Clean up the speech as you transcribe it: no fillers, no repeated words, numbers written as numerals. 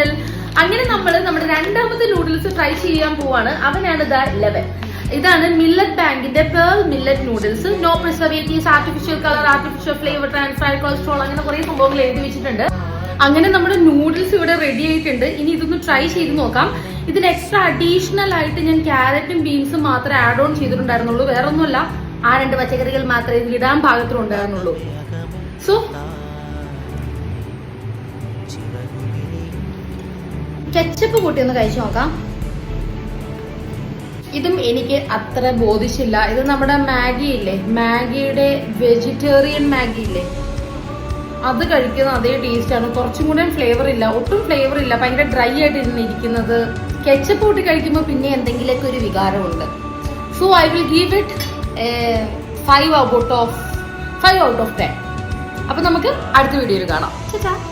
Noodle. അങ്ങനെ നമ്മൾ നമ്മുടെ രണ്ടാമത്തെ നൂഡിൽസ് ട്രൈ ചെയ്യാൻ പോവാണ്. അവനാണ് ദ 11. ഇതാണ് മില്ലറ്റ് ബാങ്കിന്റെ pearl millet noodles. No preservatives, artificial colour, artificial flavour, trans fat cholesterol, അങ്ങനെ കുറെ സംഭവങ്ങൾ എഴുതി വെച്ചിട്ടുണ്ട്. അങ്ങനെ നമ്മുടെ നൂഡിൽസ് ഇവിടെ റെഡി ആയിട്ടുണ്ട്. ഇനി ഇതൊന്ന് ട്രൈ ചെയ്ത് നോക്കാം. ഇതിന് എക്സ്ട്രാ അഡീഷണൽ ആയിട്ട് ഞാൻ ക്യാരറ്റും ബീൻസും മാത്രമേ ആഡ് ഓൺ ചെയ്തിട്ടുണ്ടായിരുന്നുള്ളൂ. വേറെ ഒന്നുമല്ല, ആ 2 പച്ചക്കറികൾ മാത്രമേ ഇതിൽ ഇടാൻ പാകത്തിലുണ്ടായിരുന്നുള്ളൂ. സോ കെച്ചപ്പ് കൂട്ടി ഒന്ന് കഴിച്ചു നോക്കാം. ഇതും എനിക്ക് അത്ര ബോധിച്ചില്ല. ഇത് നമ്മുടെ മാഗി ഇല്ലേ, മാഗിയുടെ വെജിറ്റേറിയൻ മാഗി ഇല്ലേ, അത് കഴിക്കുന്ന അതേ ടേസ്റ്റ് ആണ്. കുറച്ചും കൂടെ ഫ്ലേവർ ഇല്ല, ഒട്ടും ഫ്ലേവർ ഇല്ല, ഭയങ്കര ഡ്രൈ ആയിട്ട് ഇരിക്കുന്നത്. കെച്ചപ്പ് കൂട്ടി കഴിക്കുമ്പോൾ പിന്നെ എന്തെങ്കിലുമൊക്കെ ഒരു വികാരമുണ്ട്. So I will give it 5 out of 10. അപ്പൊ നമുക്ക് അടുത്ത വീഡിയോയിൽ കാണാം.